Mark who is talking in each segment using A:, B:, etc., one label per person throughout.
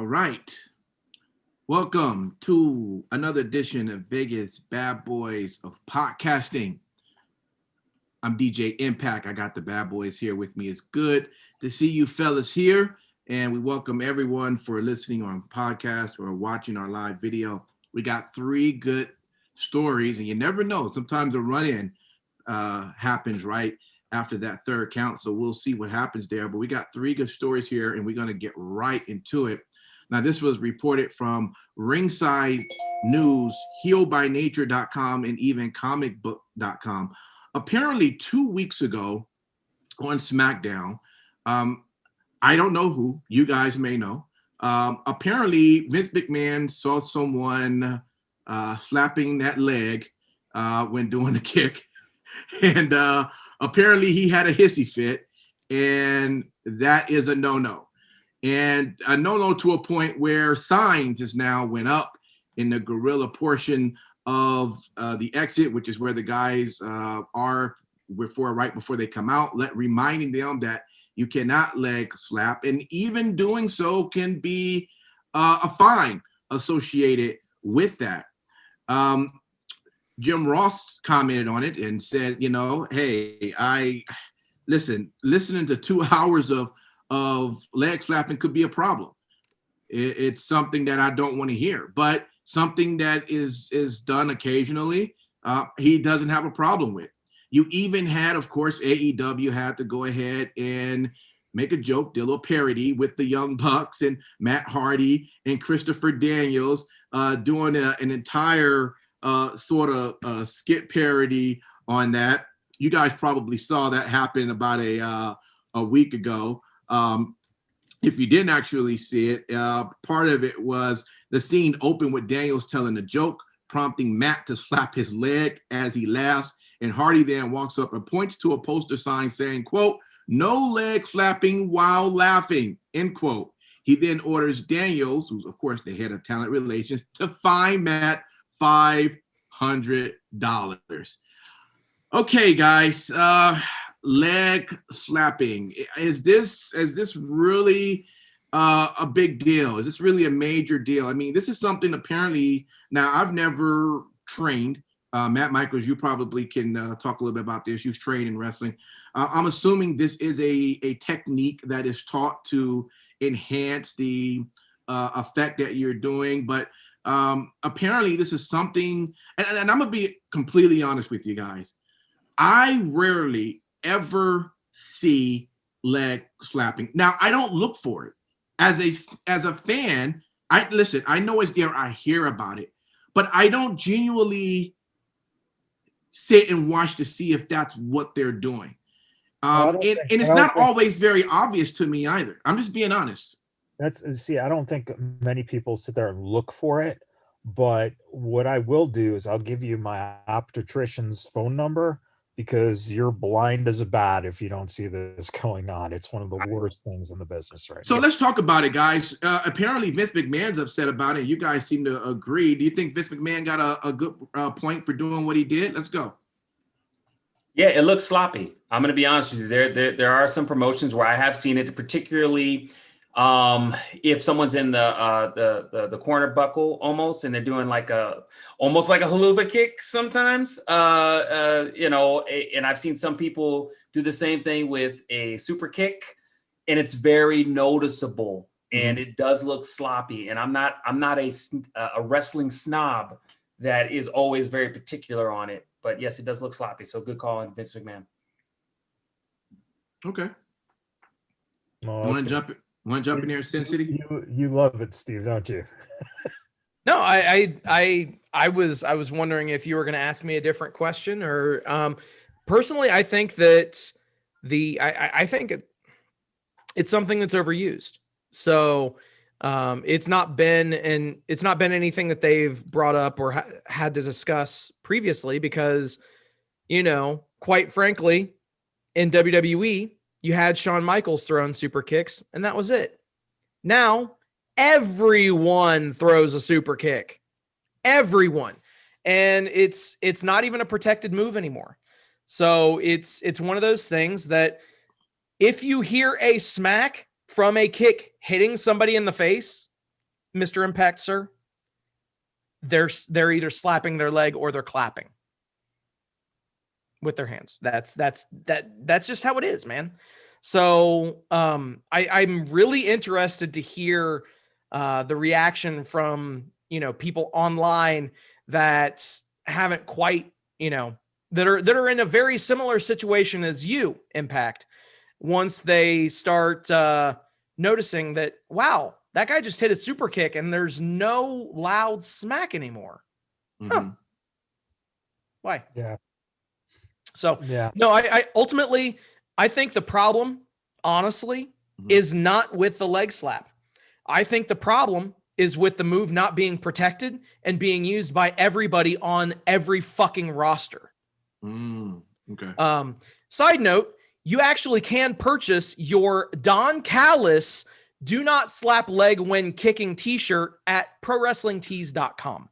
A: All right. Welcome to another edition of Vegas Badboyz of podcasting. I'm DJ Impact. I got the Badboyz here with me. It's good to see you fellas here. And we welcome everyone for listening on podcast or watching our live video. We got three good stories, and you never know. Sometimes a run-in happens right after that third count. So we'll see what happens there. But we got three good stories here, and we're going to get right into it. Now, this was reported from Ringside News, HeelByNature.com, and even ComicBook.com. Apparently, 2 weeks ago on SmackDown, I don't know who, you guys may know. Apparently, Vince McMahon saw someone slapping that leg when doing the kick. And apparently, he had a hissy fit, and that is a no-no. And a no-no to a point where signs has now went up in the gorilla portion of the exit, which is where the guys are right before they come out, reminding them that you cannot leg slap, and even doing so can be a fine associated with that. Jim Ross commented on it and said, hey, listening to 2 hours of leg slapping could be a problem. It's something that I don't want to hear, but something that is done occasionally, he doesn't have a problem with. You even had, of course, AEW had to go ahead and make a joke, did a little parody with the Young Bucks and Matt Hardy and Christopher Daniels doing an entire sort of skit parody on that. You guys probably saw that happen about a week ago. If you didn't actually see it, part of it was the scene opened with Daniels telling a joke, prompting Matt to slap his leg as he laughs. And Hardy then walks up and points to a poster sign saying, quote, "No leg flapping while laughing," end quote. He then orders Daniels, who's of course the head of talent relations, to fine Matt $500. Okay, guys, leg slapping. Is this really a big deal? Is this really a major deal? I mean, this is something apparently, now I've never trained. Matt Michaels, you probably can talk a little bit about this. You've trained in wrestling. I'm assuming this is a technique that is taught to enhance the effect that you're doing. But apparently this is something, and I'm going to be completely honest with you guys. I rarely ever see leg slapping. Now, I don't look for it. As a fan, I know it's there. I hear about it. But I don't genuinely sit and watch to see if that's what they're doing. And it's not always very obvious to me either. I'm just being honest.
B: I don't think many people sit there and look for it. But what I will do is I'll give you my obstetrician's phone number, because you're blind as a bat if you don't see this going on. It's one of the worst things in the business right now.
A: So let's talk about it, guys. Apparently Vince McMahon's upset about it. You guys seem to agree. Do you think Vince McMahon got a good point for doing what he did? Let's go.
C: Yeah, it looks sloppy. I'm going to be honest with you. There are some promotions where I have seen it, particularly if someone's in the corner buckle almost, and they're doing almost like a haluva kick sometimes, and I've seen some people do the same thing with a super kick, and it's very noticeable, and it does look sloppy. And I'm not a wrestling snob that is always very particular on it, but yes, it does look sloppy. So good call on Vince McMahon.
A: Okay. Want to jump in here, Sin City?
B: You love it, Steve, don't you?
D: No, I was wondering if you were going to ask me a different question, or personally, I think that I think it's something that's overused. So it's not been anything that they've brought up or had to discuss previously, because, quite frankly, in WWE, you had Shawn Michaels throwing super kicks, and that was it. Now, everyone throws a super kick. Everyone. And it's not even a protected move anymore. So it's one of those things that if you hear a smack from a kick hitting somebody in the face, Mr. Impact, sir, they're either slapping their leg or they're clapping with their hands. That's just how it is, man. So I'm really interested to hear the reaction from, people online that haven't quite, that are in a very similar situation as you, Impact, once they start noticing that, wow, that guy just hit a super kick and there's no loud smack anymore.
A: Mm-hmm.
D: Why?
B: Yeah.
D: So
B: Yeah.
D: no, I ultimately, I think the problem, honestly, is not with the leg slap. I think the problem is with the move not being protected and being used by everybody on every fucking roster.
A: Okay.
D: Side note, you actually can purchase your Don Callis Do Not Slap Leg When Kicking t-shirt at prowrestlingtees.com.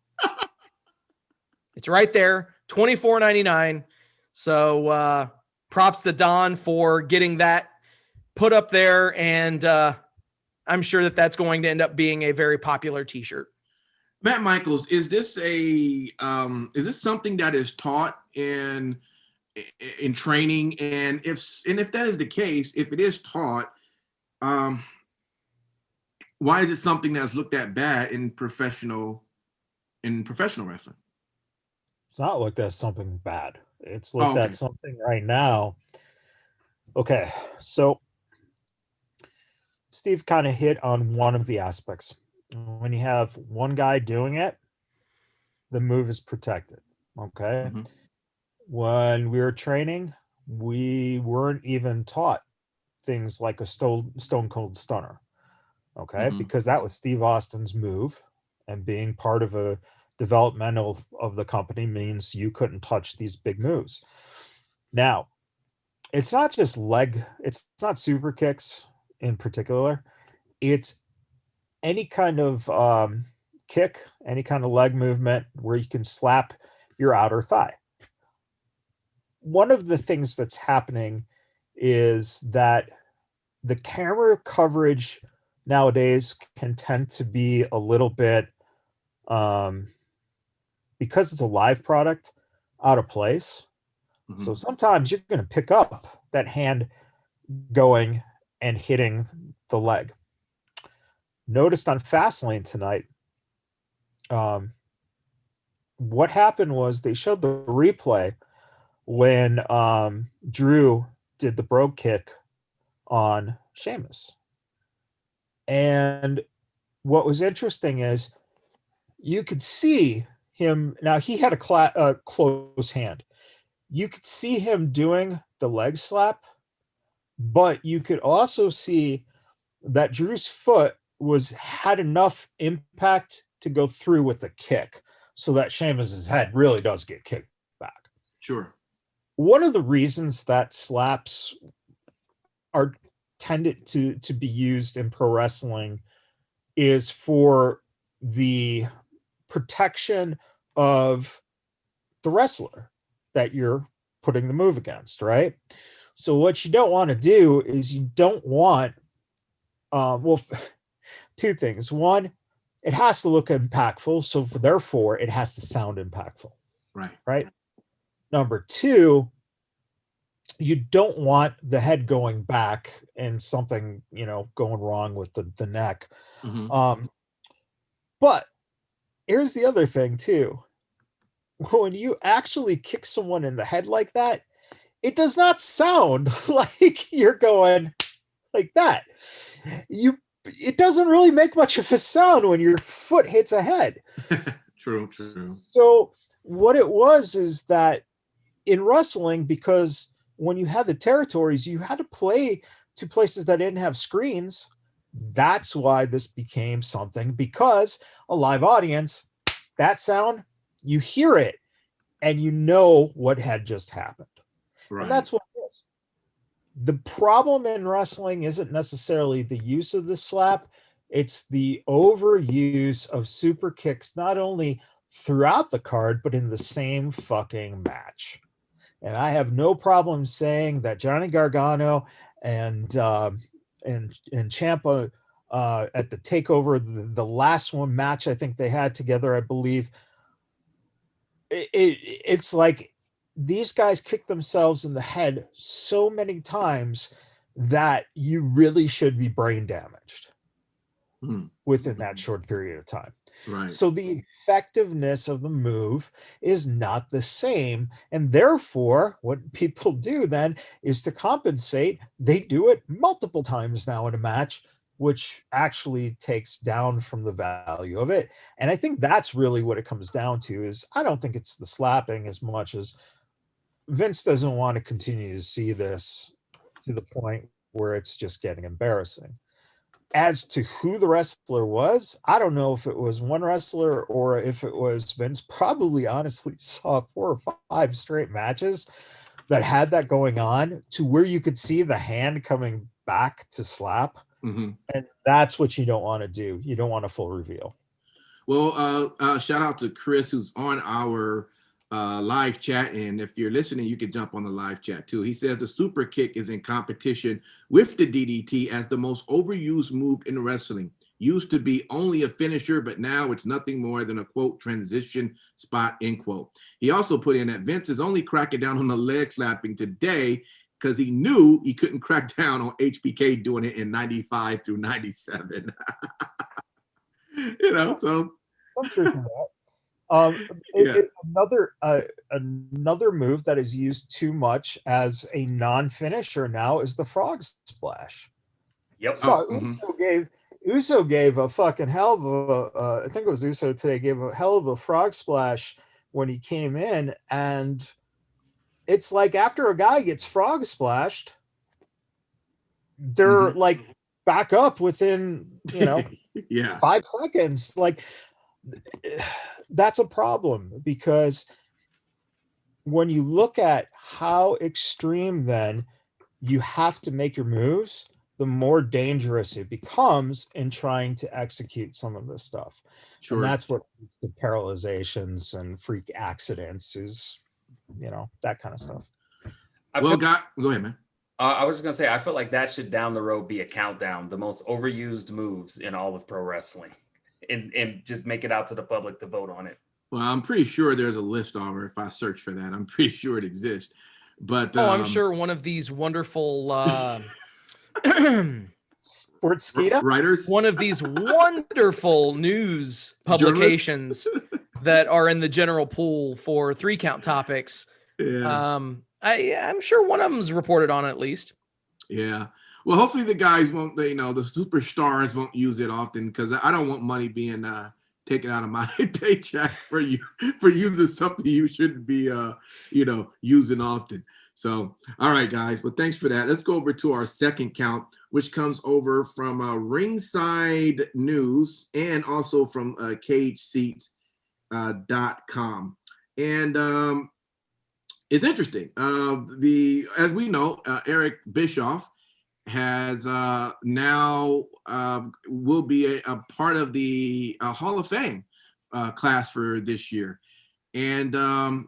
D: It's right there, $24.99. So props to Don for getting that put up there, and I'm sure that that's going to end up being a very popular t-shirt.
A: Matt Michaels, is this something that is taught in training? And if that is the case, if it is taught, why is it something that's looked at bad in professional wrestling?
B: It's not looked at something bad. It's looked
A: okay.
B: at something right now. Okay, so Steve kind of hit on one of the aspects. When you have one guy doing it, the move is protected. Okay.
A: Mm-hmm.
B: When we were training, we weren't even taught things like a stone cold stunner. Okay.
A: Mm-hmm.
B: Because that was Steve Austin's move, and being part of a developmental of the company means you couldn't touch these big moves. Now, it's not just it's not super kicks in particular. It's any kind of kick, any kind of leg movement where you can slap your outer thigh. One of the things that's happening is that the camera coverage nowadays can tend to be a little bit, because it's a live product, out of place.
A: Mm-hmm.
B: So sometimes you're going to pick up that hand going and hitting the leg. Noticed on Fastlane tonight, what happened was they showed the replay when Drew did the brogue kick on Sheamus. And what was interesting is you could see him. Now, he had a close hand. You could see him doing the leg slap, but you could also see that Drew's foot had enough impact to go through with the kick, so that Sheamus's head really does get kicked back.
A: Sure.
B: One of the reasons that slaps are tended to be used in pro wrestling is for the protection of the wrestler that you're putting the move against, right? So what you don't want to do is you don't want, two things. One, it has to look impactful, so therefore it has to sound impactful. Right. Number two, you don't want the head going back and something, going wrong with the neck.
A: Mm-hmm.
B: But here's the other thing too. When you actually kick someone in the head like that, it does not sound like you're going like that. It doesn't really make much of a sound when your foot hits a head.
A: True.
B: So what it was is that in wrestling, because when you had the territories, you had to play to places that didn't have screens. That's why this became something, because a live audience, that sound, you hear it and you know what had just happened.
A: Right.
B: And that's what it is. The problem in wrestling isn't necessarily the use of the slap. It's the overuse of super kicks, not only throughout the card, but in the same fucking match. And I have no problem saying that Johnny Gargano and Ciampa at the takeover, the last one match I think they had together, I believe. It's like these guys kick themselves in the head so many times that you really should be brain damaged within that short period of time.
A: Right.
B: So the effectiveness of the move is not the same. And therefore, what people do then is to compensate, they do it multiple times now in a match, which actually takes down from the value of it. And I think that's really what it comes down to. Is I don't think it's the slapping as much as Vince doesn't want to continue to see this to the point where it's just getting embarrassing. As to who the wrestler was, I don't know if it was one wrestler or if it was Vince. Probably honestly saw 4 or 5 straight matches that had that going on to where you could see the hand coming back to slap. And that's what you don't want to do. You don't want a full reveal.
A: Well, shout out to Chris, who's on our live chat, and if you're listening, you can jump on the live chat too. He says the super kick is in competition with the DDT as the most overused move in wrestling. Used to be only a finisher, but now it's nothing more than a quote transition spot, end quote. He also put in that Vince is only cracking down on the leg slapping today because he knew he couldn't crack down on HBK doing it in 95 through 97. You know, so
B: I'm sure for that. Another move that is used too much as a non-finisher now is the frog splash.
C: Yep.
B: So Uso gave a fucking hell of a I think it was Uso today, gave a hell of a frog splash when he came in, and it's like after a guy gets frog splashed, they're like back up within 5 seconds. Like, that's a problem, because when you look at how extreme then you have to make your moves, the more dangerous it becomes in trying to execute some of this stuff. Sure. And that's what leads to paralyzations and freak accidents, is that kind of stuff.
A: Go ahead, man.
C: I was just gonna say, I feel like that should down the road be a countdown, the most overused moves in all of pro wrestling, and just make it out to the public to vote on it.
A: Well, I'm pretty sure there's a list over. If I search for that, I'm pretty sure it exists. But
D: I'm sure one of these wonderful
B: Sportskeeda
A: writers,
D: one of these wonderful news publications that are in the general pool for 3 count topics.
A: Yeah.
D: I'm sure one of them's reported on it, at least.
A: Yeah. Well, hopefully the guys won't, the superstars won't use it often, because I don't want money being taken out of my paycheck for using something you shouldn't be, using often. So, all right, guys. Well, thanks for that. Let's go over to our second count, which comes over from Ringside News and also from CageSeats.com. And it's interesting. As we know, Eric Bischoff has now will be a part of the Hall of Fame class for this year, and that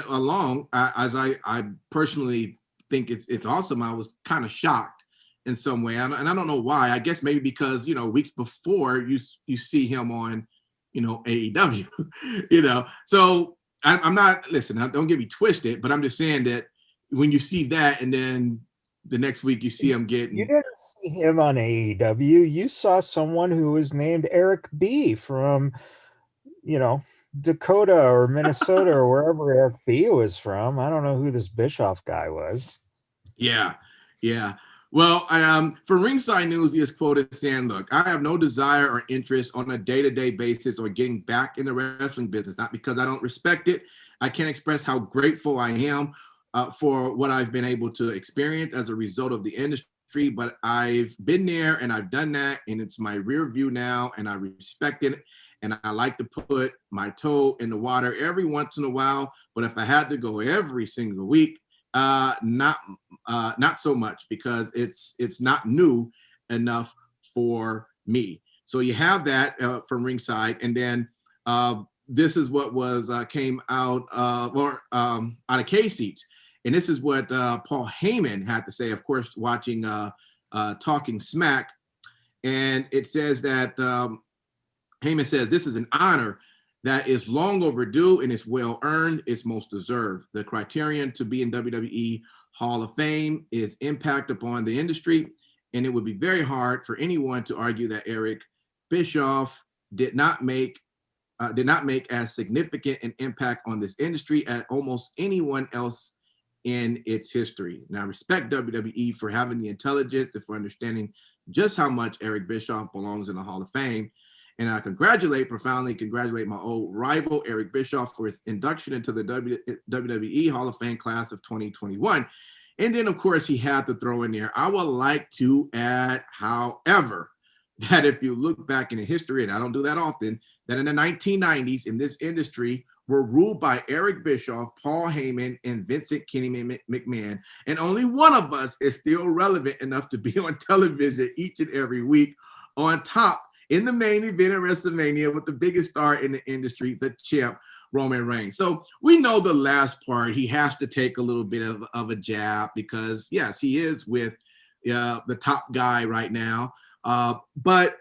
A: along, as I personally think it's awesome. I was kind of shocked in some way, and I don't know why. I guess maybe because weeks before you see him on AEW, so. I'm not, listen, don't get me twisted, but I'm just saying that when you see that and then the next week you see him getting.
B: You didn't see him on AEW. You saw someone who was named Eric B. from, Dakota or Minnesota or wherever Eric B. was from. I don't know who this Bischoff guy was.
A: Yeah. Well, for Ringside News, he is quoted saying, "Look, I have no desire or interest on a day-to-day basis or getting back in the wrestling business, not because I don't respect it. I can't express how grateful I am for what I've been able to experience as a result of the industry, but I've been there and I've done that, and it's my rear view now, and I respect it, and I like to put my toe in the water every once in a while, but if I had to go every single week, not so much, because it's not new enough for me." So you have that from Ringside, and then this is what was came out out of K Seats, and this is what Paul Heyman had to say. Of course, watching Talking Smack. And it says that Heyman says, this is an honor that is long overdue and it's well earned. It's most deserved. The criterion to be in WWE Hall of Fame is impact upon the industry. And it would be very hard for anyone to argue that Eric Bischoff did not make as significant an impact on this industry as almost anyone else in its history. Now, I respect WWE for having the intelligence and for understanding just how much Eric Bischoff belongs in the Hall of Fame. And I profoundly congratulate my old rival, Eric Bischoff, for his induction into the WWE Hall of Fame class of 2021. And then, of course, he had to throw in there, I would like to add, however, that if you look back in the history, and I don't do that often, that in the 1990s in this industry were ruled by Eric Bischoff, Paul Heyman, and Vincent Kenny McMahon. And only one of us is still relevant enough to be on television each and every week on top in the main event at WrestleMania with the biggest star in the industry, the champ, Roman Reigns. So we know the last part, he has to take a little bit of a jab because, yes, he is with the top guy right now. But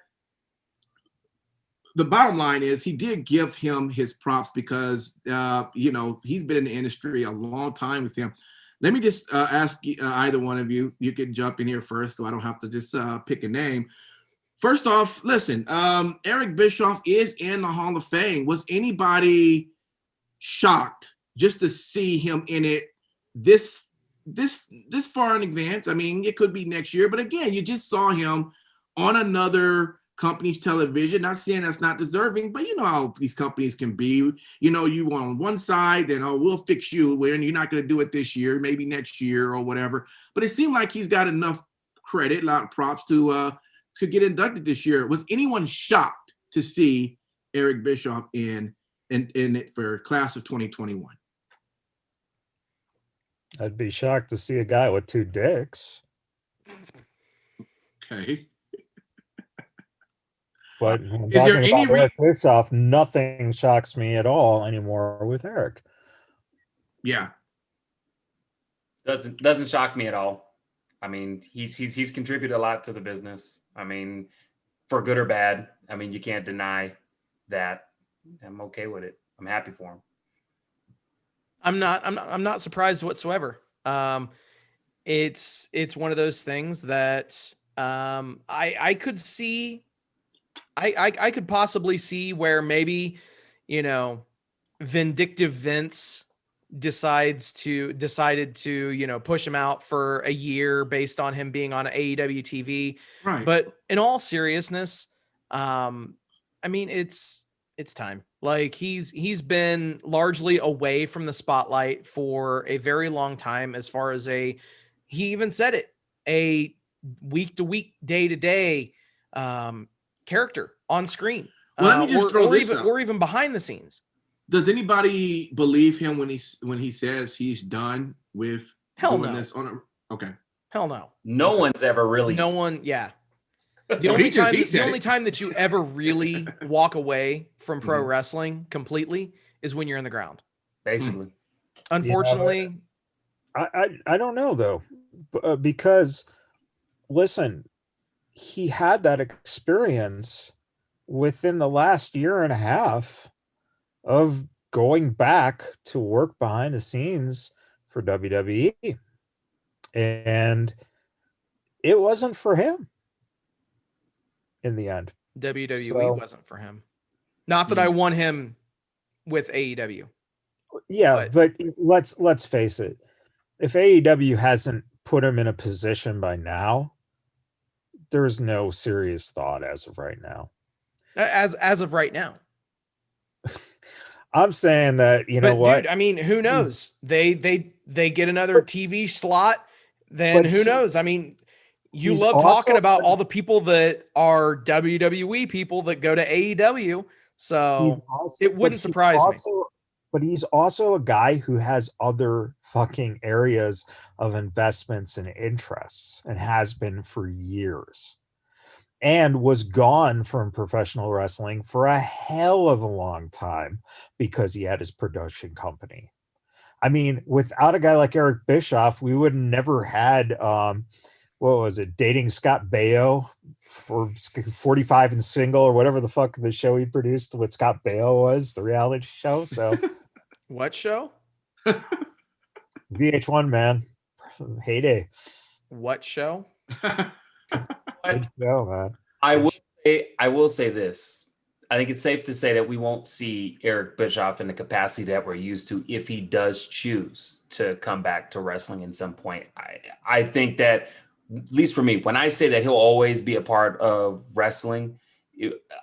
A: the bottom line is he did give him his props because, he's been in the industry a long time with him. Let me just ask either one of you, you can jump in here first so I don't have to just pick a name. First off, listen, Eric Bischoff is in the Hall of Fame. Was anybody shocked just to see him in it this far in advance? I mean, it could be next year, but again, you just saw him on another company's television. Not saying that's not deserving, but you know how these companies can be. You know, you on one side, then we'll fix you when you're not going to do it this year, maybe next year or whatever. But it seemed like he's got enough credit, a lot of props to get inducted this year. Was anyone shocked to see Eric Bischoff in it for class of 2021?
B: I'd be shocked to see a guy with two dicks.
A: Okay.
B: But when
A: Is there
B: talking
A: any
B: about Eric Bischoff, nothing shocks me at all anymore with Eric.
A: Yeah.
C: Doesn't shock me at all. I mean, he's contributed a lot to the business. I mean, for good or bad. I mean, you can't deny that. I'm okay with it. I'm happy for him.
D: I'm not surprised whatsoever. It's one of those things that I could see. I could possibly see where maybe, vindictive Vince decided to, push him out for a year based on him being on AEW TV.
A: Right.
D: But in all seriousness, I mean, it's time. Like he's been largely away from the spotlight for a very long time, as far as he even said it, a week to week, day to day character on screen.
A: Well, let me just throw this out.
D: Or even behind the scenes.
A: Does anybody believe him when he says he's done with doing this on a? Okay.
D: Hell no.
C: No one's ever really.
D: No one. Yeah. The only time that you ever really walk away from pro wrestling completely is when you're in the ground.
C: Basically.
D: Unfortunately.
B: I don't know though, because listen, he had that experience within the last year and a half of going back to work behind the scenes for WWE. And it wasn't for him in the end.
D: WWE wasn't for him. Not that I want him with AEW.
B: Yeah, but let's face it. If AEW hasn't put him in a position by now, there's no serious thought as of right now.
D: As of right now.
B: I'm saying that, know what?
D: Dude, I mean, who knows? They get another TV slot, then who knows? I mean, you love talking about all the people that are WWE people that go to AEW, so it wouldn't surprise me.
B: But he's also a guy who has other fucking areas of investments and interests, and has been for years, and was gone from professional wrestling for a hell of a long time because he had his production company. I mean, without a guy like Eric Bischoff, we would have never had what was it, Dating Scott Baio for 45 and Single or whatever the fuck the show he produced, what Scott Baio was, the reality show. So
D: What show?
B: VH1, man. Heyday.
D: What show?
B: Good show, man.
C: I will say this. I think it's safe to say that we won't see Eric Bischoff in the capacity that we're used to if he does choose to come back to wrestling at some point. I think that, at least for me, when I say that he'll always be a part of wrestling,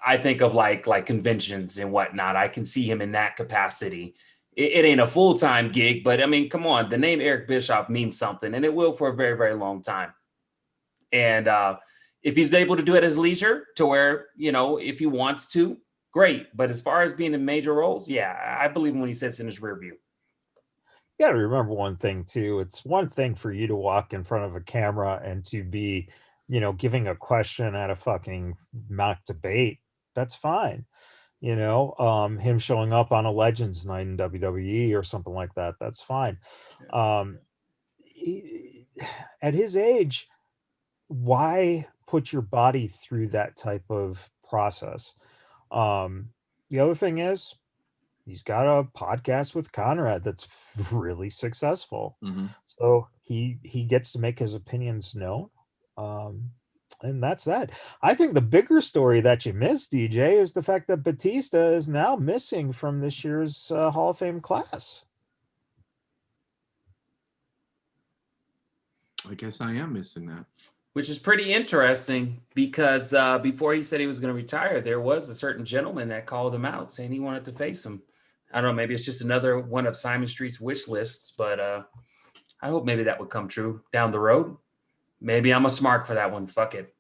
C: I think of like conventions and whatnot. I can see him in that capacity. It ain't a full-time gig, but I mean, come on, the name Eric Bischoff means something, and it will for a very, very long time. And if he's able to do it as leisure to where, if he wants to, great. But as far as being in major roles, yeah, I believe when he sits in his rear view.
B: You got to remember one thing too. It's one thing for you to walk in front of a camera and to be, giving a question at a fucking mock debate. That's fine. Him showing up on a Legends night in WWE or something like that. That's fine. At his age, why put your body through that type of process? The other thing is, he's got a podcast with Conrad that's really successful.
A: Mhm.
B: So he gets to make his opinions known. And that's that. I think the bigger story that you missed, DJ, is the fact that Batista is now missing from this year's Hall of Fame class.
A: I guess I am missing that.
C: Which is pretty interesting because before he said he was going to retire, there was a certain gentleman that called him out saying he wanted to face him. I don't know, maybe it's just another one of Simon Street's wish lists, but I hope maybe that would come true down the road. Maybe I'm a smart for that one. Fuck it.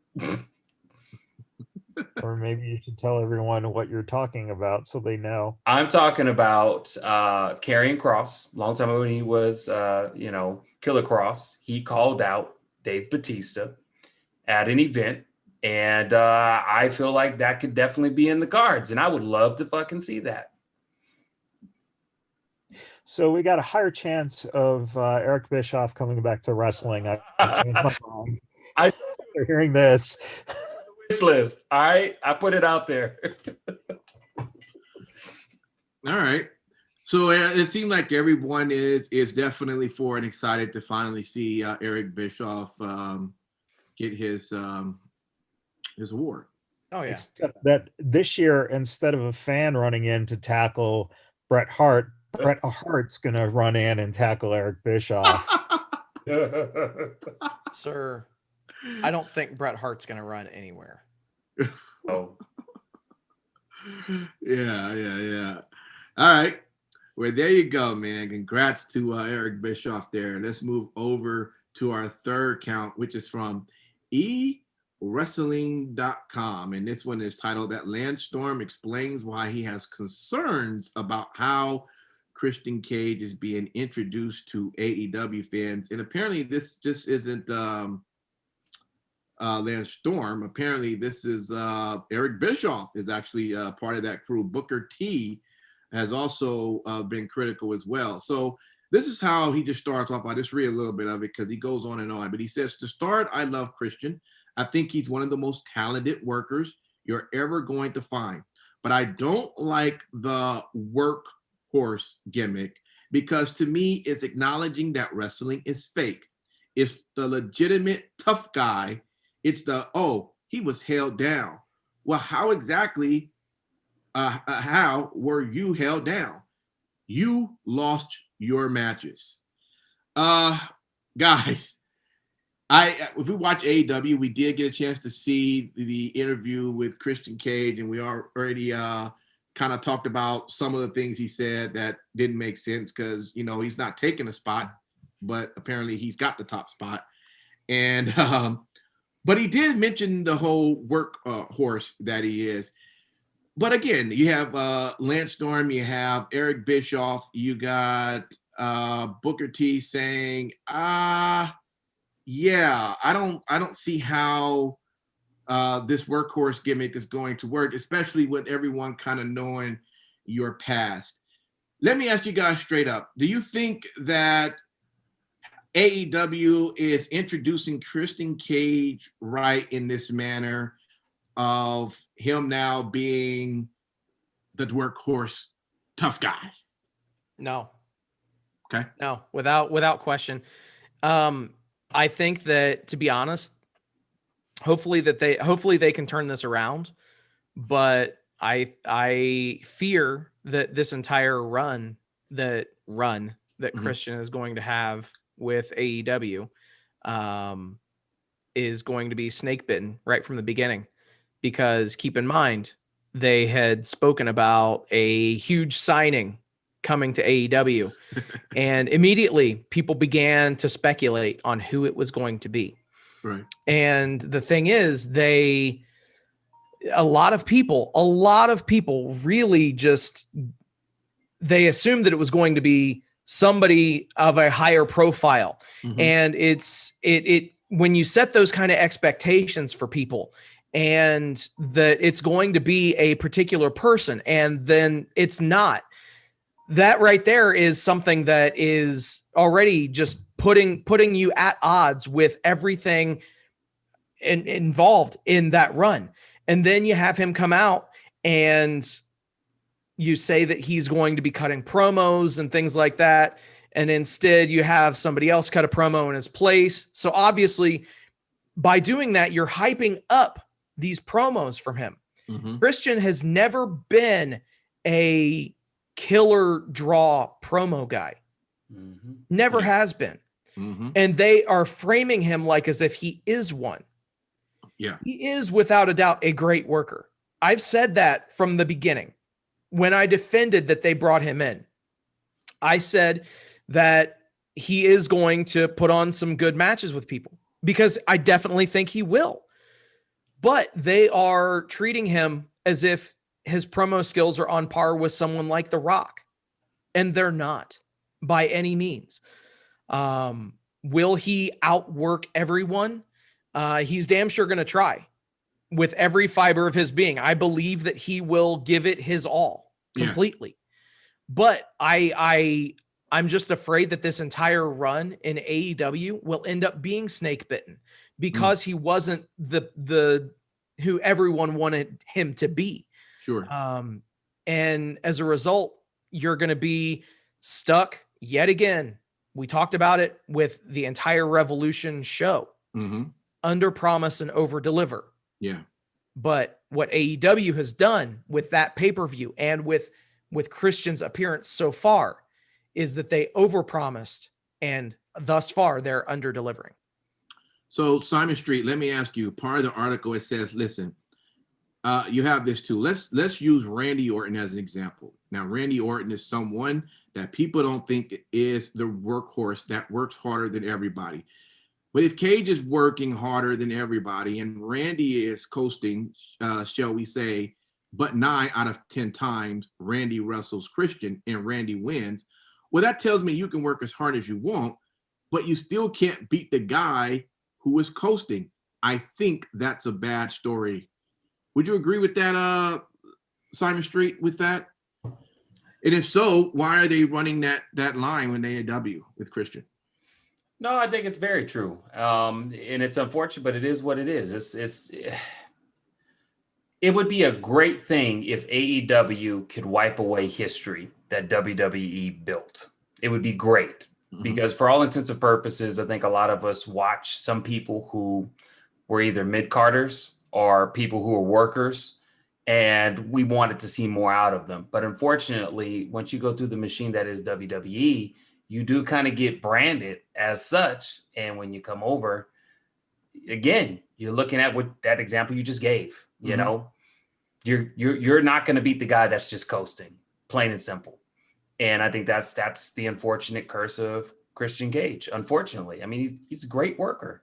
B: Or maybe you should tell everyone what you're talking about so they know.
C: I'm talking about Karrion Kross. Long time ago when he was, Killer Kross, he called out Dave Batista at an event. And I feel like that could definitely be in the cards. And I would love to fucking see that.
B: So we got a higher chance of Eric Bischoff coming back to wrestling. I changed my mind. After hearing this.
C: Wish list. All right. I put it out there.
A: All right. So it seemed like everyone is definitely for and excited to finally see Eric Bischoff get his award.
D: Oh yeah.
B: Except that this year, instead of a fan running in to tackle Bret Hart's gonna run in and tackle Eric Bischoff.
D: Sir, I don't think Bret Hart's gonna run anywhere.
C: Oh.
A: Yeah. All right. Well, there you go, man. Congrats to Eric Bischoff there. Let's move over to our third count, which is from eWrestling.com. And this one is titled "That Lance Storm Explains Why He Has Concerns About How Christian Cage is Being Introduced to AEW Fans." And apparently this just isn't Lance Storm. Apparently this is Eric Bischoff is actually part of that crew. Booker T has also been critical as well. So this is how he just starts off. I'll just read a little bit of it because he goes on and on. But he says, "To start, I love Christian. I think he's one of the most talented workers you're ever going to find. But I don't like the workhorse gimmick because to me, it's acknowledging that wrestling is fake. It's the legitimate tough guy. It's the, oh, he was held down. Well, how exactly, how were you held down? You lost your matches." Guys, if we watch AEW, we did get a chance to see the interview with Christian Cage, and we already kind of talked about some of the things he said that didn't make sense because, he's not taking a spot, but apparently he's got the top spot. And but he did mention the whole work horse that he is. But again, you have Lance Storm, you have Eric Bischoff, you got Booker T saying, yeah, I don't see how this workhorse gimmick is going to work, especially with everyone kind of knowing your past. Let me ask you guys straight up. Do you think that AEW is introducing Christian Cage right in this manner of him now being the workhorse tough guy.
D: No.
A: Okay.
D: No, without question. I think that, to be honest, hopefully they can turn this around, but I fear that this entire run that Christian is going to have with AEW is going to be snake bitten right from the beginning, because keep in mind, they had spoken about a huge signing coming to AEW and immediately people began to speculate on who it was going to be.
A: Right.
D: And the thing is, a lot of people really just, they assumed that it was going to be somebody of a higher profile. And it when you set those kind of expectations for people, and that it's going to be a particular person, and then it's not, that right there is something that is already just putting you at odds with everything involved in that run. And then you have him come out and you say that he's going to be cutting promos and things like that, and instead you have somebody else cut a promo in his place. So obviously by doing that, you're hyping up these promos from him. Christian has never been a killer draw promo guy. Never has been. And they are framing him like as if he is one.
A: Yeah.
D: He is without a doubt a great worker. I've said that from the beginning. When I defended that they brought him in, I said that he is going to put on some good matches with people, because I definitely think he will. But they are treating him as if his promo skills are on par with someone like The Rock, and they're not by any means. Will he outwork everyone? He's damn sure going to try with every fiber of his being. I believe that he will give it his all completely. But I'm just afraid that this entire run in AEW will end up being snake bitten, because he wasn't the who everyone wanted him to be.
A: Sure.
D: And as a result, you're going to be stuck yet again. We talked about it with the entire Revolution show. Under promise and over deliver.
A: Yeah.
D: But what AEW has done with that pay-per-view and with Christian's appearance so far is that they overpromised, and thus far they're under delivering.
A: So Simon Street, let me ask you, part of the article, it says, listen, you have this too. Let's use Randy Orton as an example. Now, Randy Orton is someone that people don't think is the workhorse that works harder than everybody. But if Cage is working harder than everybody and Randy is coasting, shall we say, but 9 out of 10 times Randy wrestles Christian and Randy wins, well, that tells me you can work as hard as you want, but you still can't beat the guy who is coasting. I think that's a bad story. Would you agree with that, Simon Street, with that? And if so, why are they running that line when they AW with Christian?
C: No, I think it's very true. And it's unfortunate, but it is what it is. It would be a great thing if AEW could wipe away history that WWE built. It would be great, because for all intents and purposes, I think a lot of us watch some people who were either mid-carders or people who are workers, and we wanted to see more out of them. But unfortunately, once you go through the machine that is WWE, you do kind of get branded as such. And when you come over, again, you're looking at what that example you just gave. You know, you're not going to beat the guy that's just coasting, plain and simple. And I think that's the unfortunate curse of Christian Cage. Unfortunately, I mean, he's a great worker,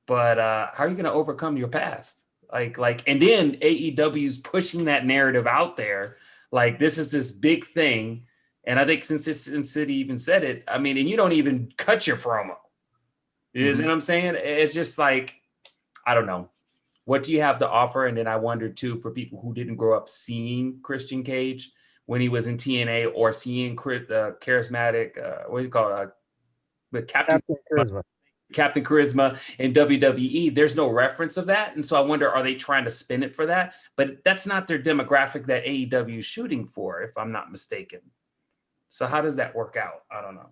C: but how are you going to overcome your past? Like, and then AEW's pushing that narrative out there. Like, this is this big thing. And I think since City even said it, I mean, and you don't even cut your promo. You know what I'm saying? It's just like, I don't know. What do you have to offer? And then I wonder too, for people who didn't grow up seeing Christian Cage when he was in TNA, or seeing charismatic, what do you call it? But Captain
B: Charisma.
C: Captain Charisma in WWE, there's no reference of that. And so I wonder, are they trying to spin it for that? But that's not their demographic that AEW is shooting for, if I'm not mistaken. So how does that work out? I don't know.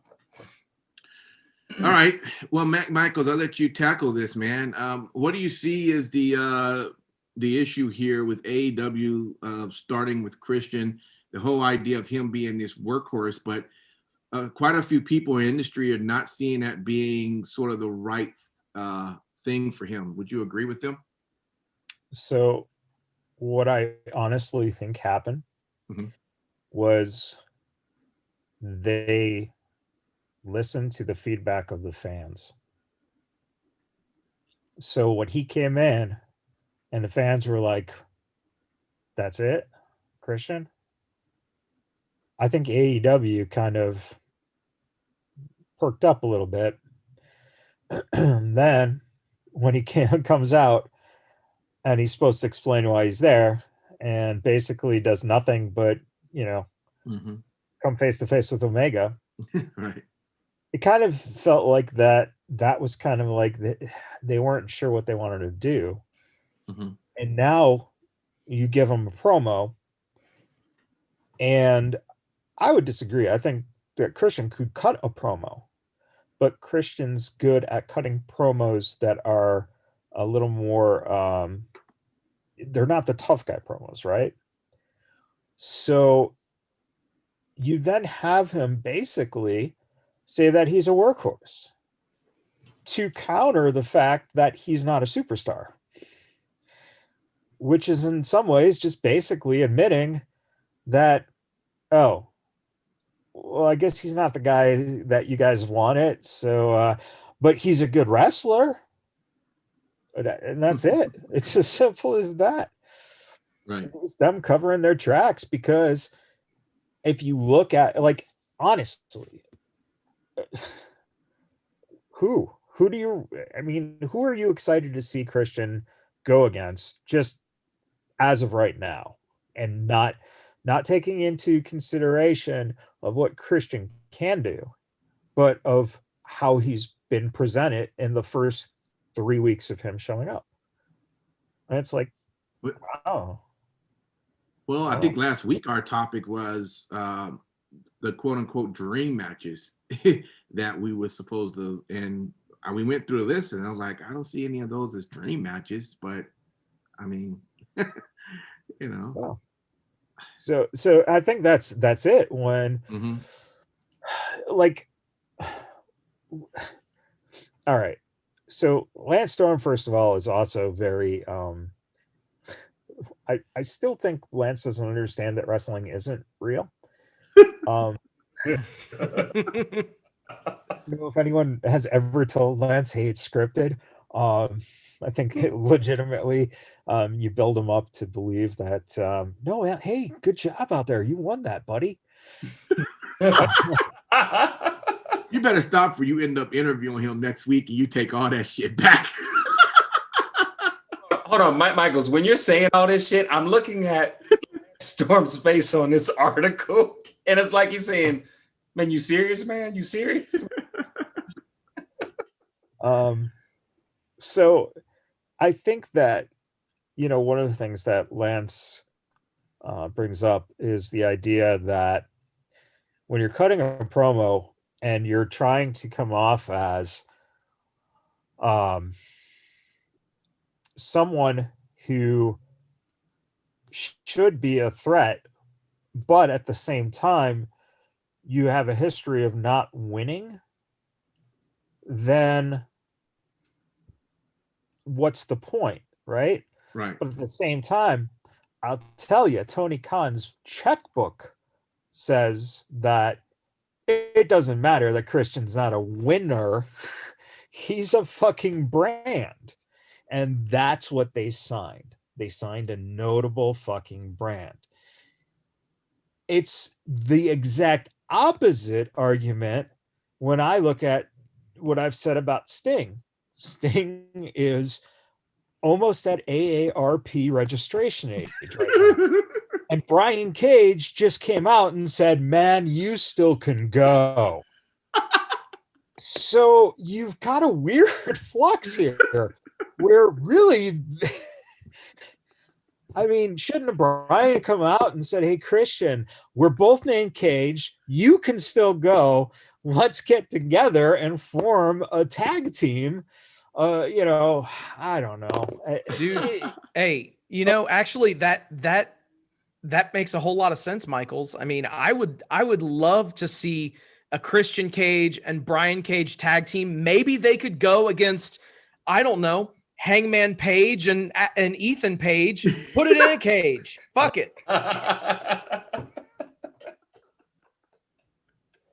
A: All right. Well, Michaels, I'll let you tackle this, man. What do you see as the issue here with AEW starting with Christian, the whole idea of him being this workhorse, but quite a few people in the industry are not seeing that being sort of the right thing for him. Would you agree with them?
B: So what I honestly think happened was they listened to the feedback of the fans. So when he came in and the fans were like, that's it, Christian? I think AEW kind of perked up a little bit. And then when he comes out and he's supposed to explain why he's there and basically does nothing but, come face to face with Omega.
A: Right.
B: It kind of felt like that was kind of like they weren't sure what they wanted to do. And now you give them a promo, and I would disagree. I think that Christian could cut a promo, but Christian's good at cutting promos that are a little more they're not the tough guy promos, right? So you then have him basically say that he's a workhorse to counter the fact that he's not a superstar, which is in some ways just basically admitting that, oh, well, I guess he's not the guy that you guys wanted. So, but he's a good wrestler. And that's it. It's as simple as that.
A: Right.
B: It was them covering their tracks, because if you look at, like, honestly, who are you excited to see Christian go against just as of right now, and not taking into consideration of what Christian can do, but of how he's been presented in the first 3 weeks of him showing up? And it's like, wow.
A: Well, I think last week our topic was the quote unquote dream matches that we were supposed to, and we went through a list, and I was like, I don't see any of those as dream matches, but I mean,
B: Wow. So I think that's it. When like, all right. So Lance Storm, first of all, is also very I still think Lance doesn't understand that wrestling isn't real. I don't know if anyone has ever told Lance, hey, it's scripted. I think legitimately you build him up to believe that, no, hey, good job out there. You won that, buddy.
A: You better stop before you end up interviewing him next week and you take all that shit back.
C: Hold on, Michaels, when you're saying all this shit, I'm looking at Storm's face on this article, and it's like he's saying, man, you serious, man? You serious?
B: So I think that, one of the things that Lance brings up is the idea that when you're cutting a promo and you're trying to come off as someone who should be a threat, but at the same time you have a history of not winning, then what's the point, right?
A: Right.
B: But at the same time, I'll tell you, Tony Khan's checkbook says that it doesn't matter that Christian's not a winner. He's a fucking brand. And that's what they signed. They signed a notable fucking brand. It's the exact opposite argument when I look at what I've said about Sting. Sting is almost at AARP registration age right now. And Brian Cage just came out and said, man, you still can go. So you've got a weird flux here where really, I mean, shouldn't Brian come out and said, hey, Christian, we're both named Cage. You can still go. Let's get together and form a tag team. I don't know.
D: Dude, hey, actually that makes a whole lot of sense, Michaels. I mean, I would love to see a Christian Cage and Brian Cage tag team. Maybe they could go against, I don't know, Hangman Page and Ethan Page. Put it in a cage. Fuck it.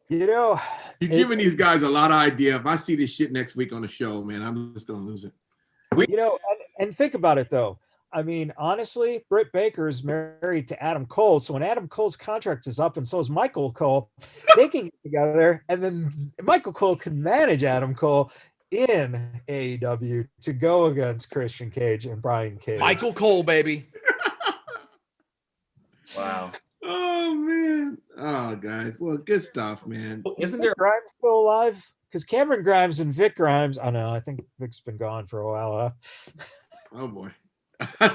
A: You're giving these guys a lot of idea. If I see this shit next week on the show, man, I'm just gonna lose it.
B: And think about it though. I mean, honestly, Britt Baker is married to Adam Cole. So when Adam Cole's contract is up and so is Michael Cole, they can get together and then Michael Cole can manage Adam Cole in AEW to go against Christian Cage and Brian Cage.
D: Michael Cole, baby.
C: Wow.
A: Oh, man. Oh, guys. Well, good stuff, man.
C: Isn't there
B: Grimes still alive? Because Cameron Grimes and Vic Grimes, I know, I think Vic's been gone for a while.
A: Oh, boy. All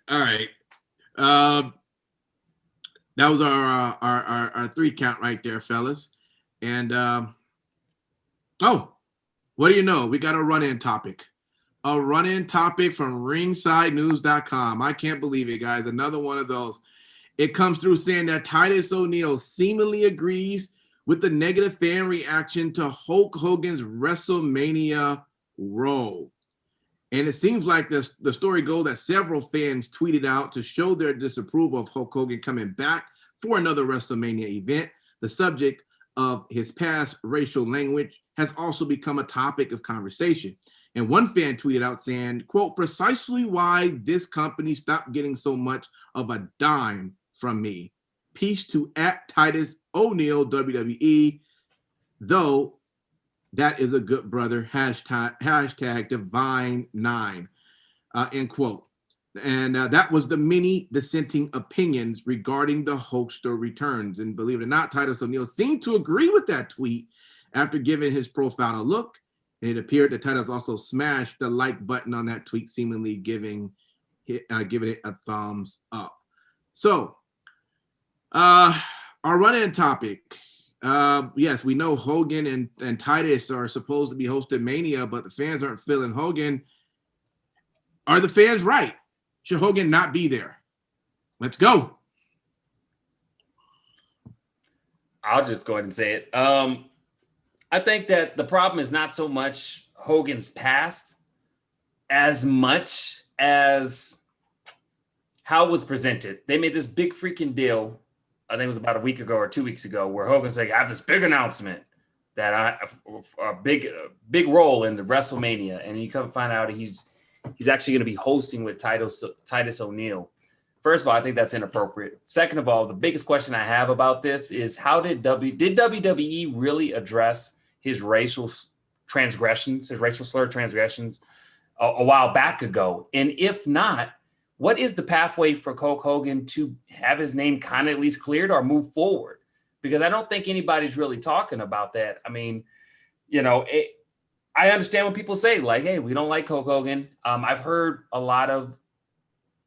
A: right. That was our 3 count right there, fellas. And what do you know? We got a run-in topic. A run-in topic from ringsidenews.com. I can't believe it, guys. Another one of those. It comes through saying that Titus O'Neil seemingly agrees with the negative fan reaction to Hulk Hogan's WrestleMania role. And it seems like the story goes that several fans tweeted out to show their disapproval of Hulk Hogan coming back for another WrestleMania event. The subject of his past racial language has also become a topic of conversation. And one fan tweeted out saying, quote, precisely why this company stopped getting so much of a dime from me. Peace to @Titus O'Neil WWE, though that is a good brother, hashtag Divine9, end quote. And that was the many dissenting opinions regarding the Hulkster returns. And believe it or not, Titus O'Neil seemed to agree with that tweet after giving his profile a look. And it appeared that Titus also smashed the like button on that tweet, seemingly giving it a thumbs up. So, our run-in topic. Yes, we know Hogan and Titus are supposed to be hosting Mania, but the fans aren't feeling Hogan. Are the fans right? Should Hogan not be there? Let's go.
C: I'll just go ahead and say it. I think that the problem is not so much Hogan's past as much as how it was presented. They made this big freaking deal, I think it was about a week ago or 2 weeks ago, where Hogan's like, I have this big announcement that a big role in the WrestleMania. And you come find out he's actually going to be hosting with Titus O'Neil. First of all, I think that's inappropriate. Second of all, the biggest question I have about this is how did WWE really address his racial transgressions, his racial slur transgressions a while back ago? And if not, what is the pathway for Hulk Hogan to have his name kind of at least cleared or move forward? Because I don't think anybody's really talking about that. I mean, I understand when people say like, hey, we don't like Hulk Hogan. I've heard a lot of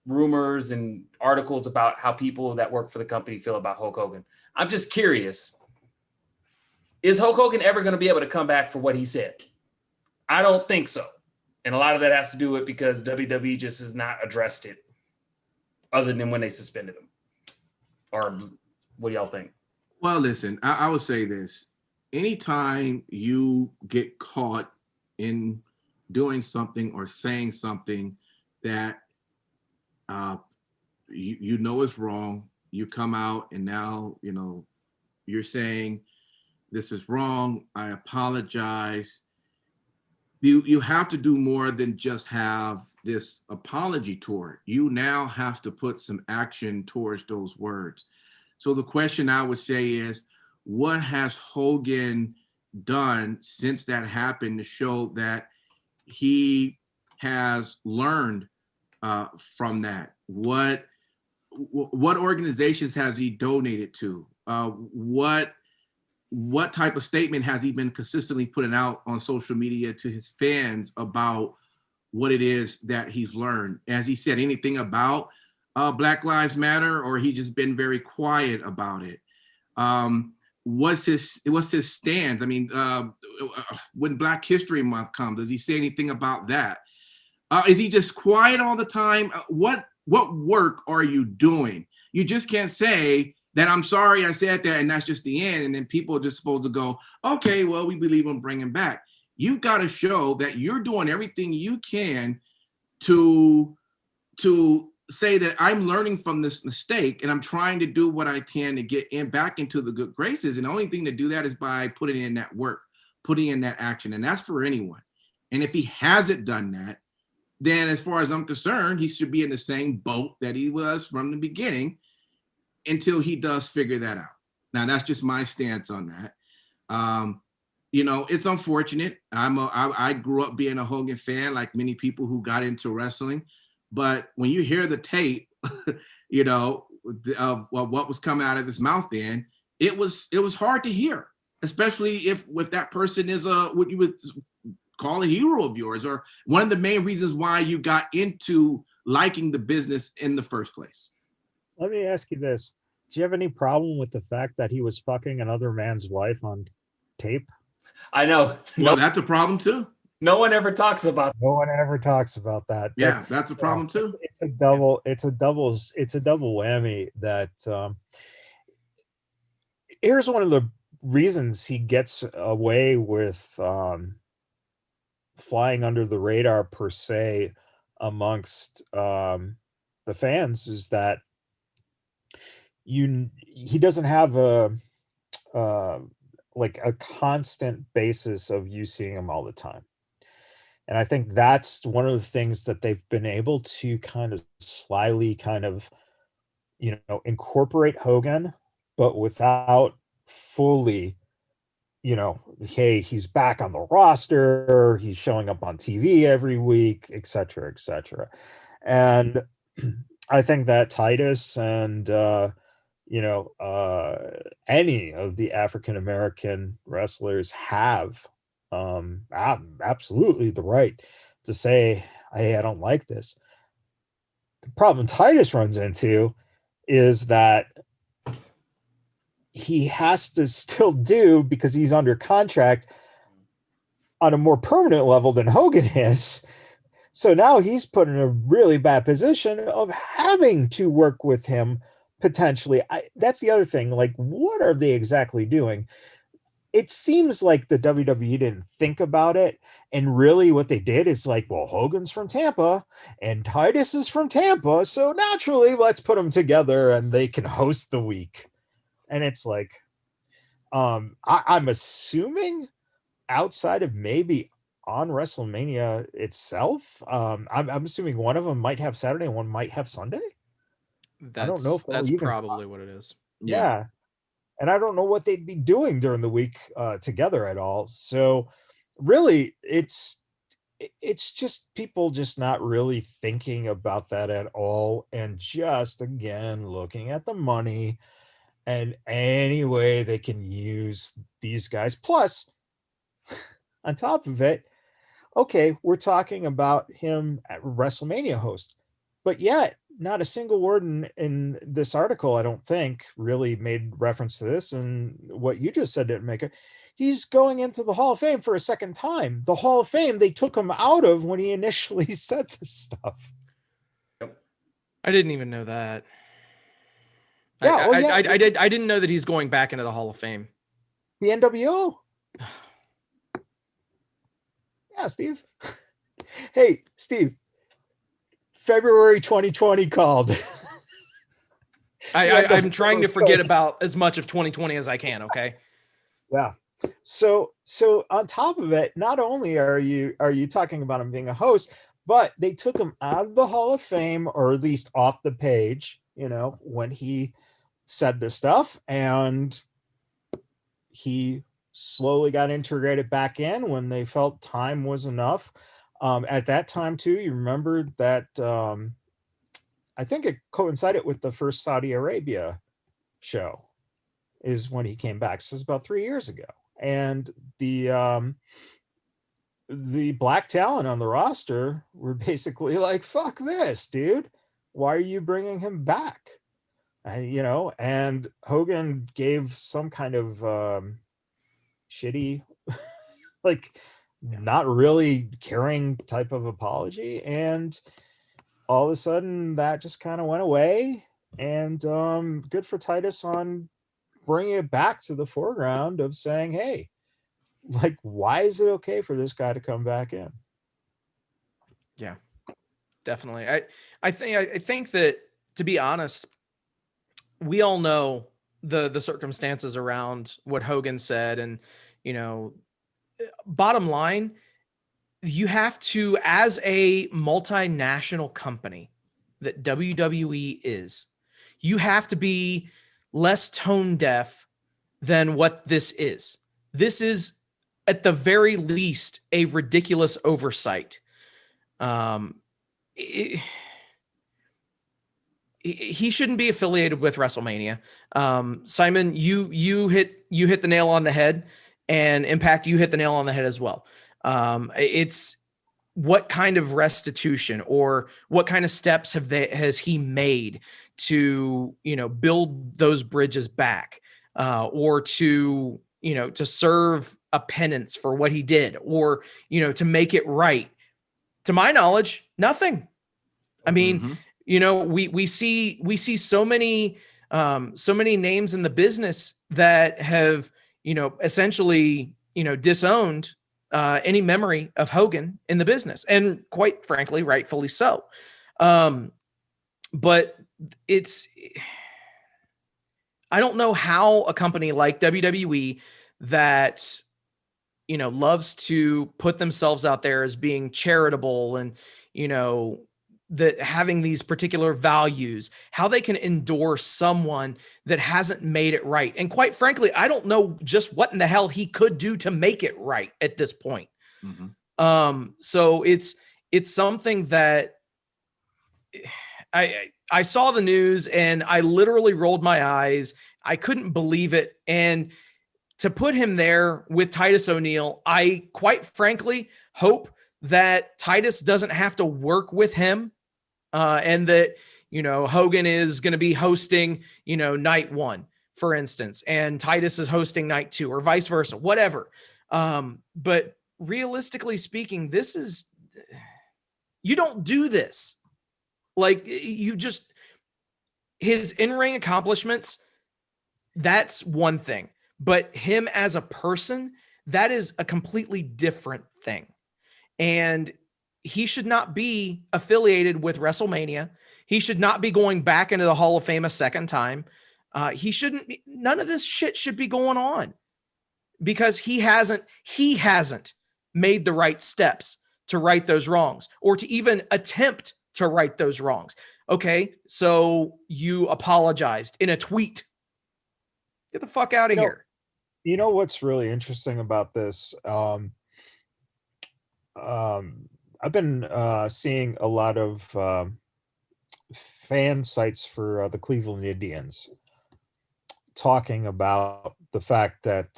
C: rumors and articles about how people that work for the company feel about Hulk Hogan. I'm just curious. Is Hulk Hogan ever going to be able to come back for what he said? I don't think so. And a lot of that has to do with because WWE just has not addressed it other than when they suspended him. Or what do y'all think?
A: Well, listen, I would say this. Anytime you get caught in doing something or saying something that you know is wrong, you come out and now, you're saying, this is wrong, I apologize. You have to do more than just have this apology tour. You now have to put some action towards those words. So the question I would say is, what has Hogan done since that happened to show that he has learned from that? What organizations has he donated to? What what type of statement has he been consistently putting out on social media to his fans about what it is that he's learned? Has he said anything about Black Lives Matter, or he just been very quiet about it? What's his stance? I mean, when Black History Month comes, does he say anything about that? Is he just quiet all the time? What work are you doing? You just can't say that I'm sorry I said that and that's just the end, and then people are just supposed to go, okay, well, we believe him, bring him back. You've got to show that you're doing everything you can to say that I'm learning from this mistake and I'm trying to do what I can to get back into the good graces. And the only thing to do that is by putting in that work, putting in that action. And that's for anyone. And if he hasn't done that, then as far as I'm concerned, he should be in the same boat that he was from the beginning until he does figure that out. Now, that's just my stance on that. You know, it's unfortunate. I grew up being a Hogan fan, like many people who got into wrestling. But when you hear the tape, you know, of what was coming out of his mouth, then it was hard to hear, especially if that person is what you would call a hero of yours, or one of the main reasons why you got into liking the business in the first place.
B: Let me ask you this. Do you have any problem with the fact that he was fucking another man's wife on tape?
C: I know.
A: Well, that's a problem too.
C: No one ever talks about.
B: No one ever talks about that.
A: Yeah, that's a problem too.
B: It's a double whammy. That here's one of the reasons he gets away with flying under the radar per se amongst the fans is that he doesn't have a like a constant basis of you seeing him all the time. And I think that's one of the things that they've been able to kind of slyly kind of, you know, incorporate Hogan, but without fully, you know, hey, he's back on the roster, he's showing up on TV every week, et cetera, et cetera. And I think that Titus and, you know, any of the African-American wrestlers have absolutely the right to say, hey, I don't like this. The problem Titus runs into is that he has to still do, because he's under contract on a more permanent level than Hogan is. So now he's put in a really bad position of having to work with him potentially. That's the other thing. Like, what are they exactly doing? It seems like the WWE didn't think about it. And really what they did is like, well, Hogan's from Tampa and Titus is from Tampa. So naturally, let's put them together and they can host the week. And it's like, I'm assuming outside of maybe on WrestleMania itself, I'm assuming one of them might have Saturday and one might have Sunday. I don't know if
D: that's probably what it is.
B: Yeah. And I don't know what they'd be doing during the week together at all. So really, it's just people just not really thinking about that at all. And just, again, looking at the money and any way they can use these guys. Plus, on top of it, okay, we're talking about him at WrestleMania host, but yet not a single word in this article, I don't think, really made reference to this. And what you just said didn't make it. He's going into the Hall of Fame for a second time. The Hall of Fame they took him out of when he initially said this stuff.
D: I didn't even know that.
B: Yeah,
D: I didn't know that he's going back into the Hall of Fame.
B: The NWO. Yeah, Steve. Hey, Steve. February 2020 called.
D: I'm trying to forget about as much of 2020 as I can. Okay.
B: Yeah. So on top of it, not only are you talking about him being a host, but they took him out of the Hall of Fame, or at least off the page, you know, when he said this stuff, and he slowly got integrated back in when they felt time was enough. At that time too, you remember that I think it coincided with the first Saudi Arabia show is when he came back. So it's about 3 years ago. And the black talent on the roster were basically like, fuck this, dude. Why are you bringing him back? And, you know, and Hogan gave some kind of shitty, like, not really caring type of apology. And all of a sudden that just kind of went away. And good for Titus on bringing it back to the foreground of saying, hey, like, why is it okay for this guy to come back in?
D: Yeah, definitely. I think that, to be honest, we all know the circumstances around what Hogan said, and, you know, bottom line, you have to, as a multinational company that WWE is, you have to be less tone deaf than what this is. This is, at the very least, a ridiculous oversight. He shouldn't be affiliated with WrestleMania. Simon, you hit the nail on the head, and Impact, you hit the nail on the head as well. It's what kind of restitution or what kind of steps has he made to, you know, build those bridges back, or to, you know, to serve a penance for what he did, or, you know, to make it right? To my knowledge, nothing. I mean, you know, we see so many names in the business that have, you know, essentially, you know, disowned any memory of Hogan in the business, and quite frankly, rightfully so. But I don't know how a company like WWE, that, you know, loves to put themselves out there as being charitable and, you know, that having these particular values, how they can endorse someone that hasn't made it right. And quite frankly, I don't know just what in the hell he could do to make it right at this point. So it's something that I saw the news and I literally rolled my eyes. I couldn't believe it. And to put him there with Titus O'Neil, I quite frankly hope that Titus doesn't have to work with him, and that, you know, Hogan is going to be hosting, you know, night 1, for instance, and Titus is hosting night 2, or vice versa, whatever. But realistically speaking, you don't do this. Like, his in-ring accomplishments, that's one thing, but him as a person, that is a completely different thing. And he should not be affiliated with WrestleMania. He should not be going back into the Hall of Fame a second time. None of this shit should be going on, because he hasn't made the right steps to right those wrongs, or to even attempt to right those wrongs. Okay, so you apologized in a tweet. Get the fuck out of here.
B: You know what's really interesting about this? I've been seeing a lot of fan sites for the Cleveland Indians talking about the fact that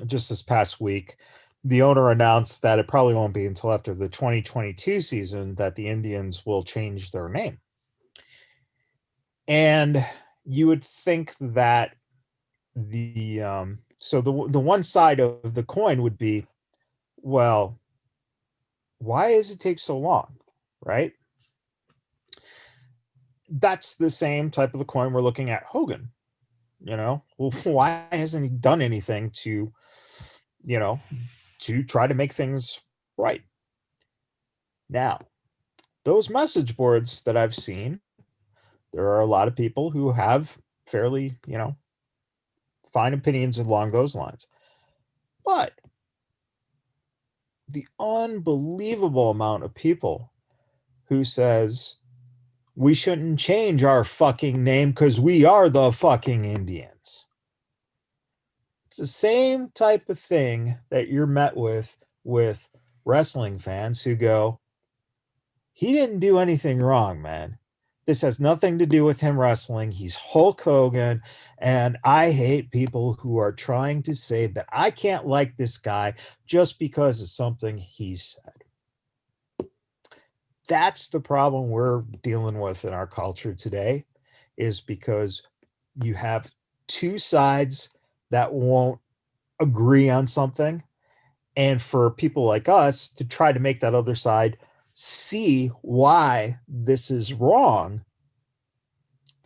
B: just this past week, the owner announced that it probably won't be until after the 2022 season that the Indians will change their name. And you would think that the one side of the coin would be, well, why does it take so long, right? That's the same type of the coin we're looking at Hogan. You know, well, why hasn't he done anything to, you know, to try to make things right? Now, those message boards that I've seen, there are a lot of people who have fairly, you know, fine opinions along those lines. But the unbelievable amount of people who says we shouldn't change our fucking name because we are the fucking Indians. It's the same type of thing that you're met with wrestling fans who go, he didn't do anything wrong, man. This has nothing to do with him wrestling. He's Hulk Hogan. And I hate people who are trying to say that I can't like this guy just because of something he said. That's the problem we're dealing with in our culture today, is because you have two sides that won't agree on something. And for people like us to try to make that other side see why this is wrong,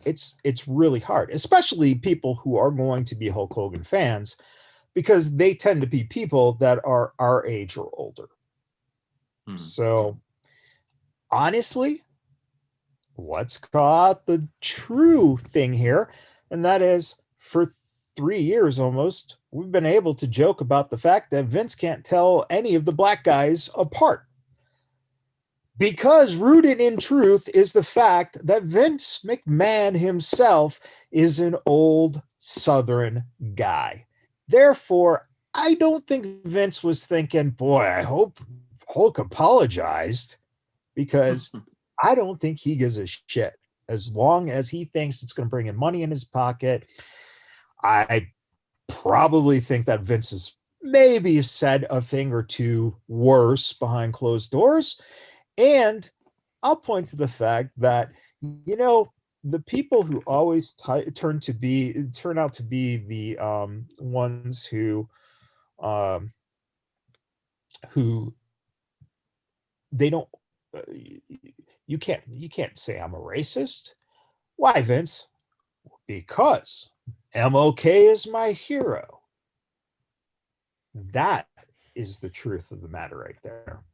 B: it's really hard, especially people who are going to be Hulk Hogan fans, because they tend to be people that are our age or older. So honestly, let's call out the true thing here, and that is, for 3 years almost, we've been able to joke about the fact that Vince can't tell any of the black guys apart. Because rooted in truth is the fact that Vince McMahon himself is an old Southern guy. Therefore, I don't think Vince was thinking, boy, I hope Hulk apologized, because I don't think he gives a shit. As long as he thinks it's going to bring him money in his pocket, I probably think that Vince has maybe said a thing or two worse behind closed doors. And I'll point to the fact that, you know, the people who always turn out to be the ones who they don't, you can't say I'm a racist. Why, Vince? Because MLK is my hero. That is the truth of the matter right there.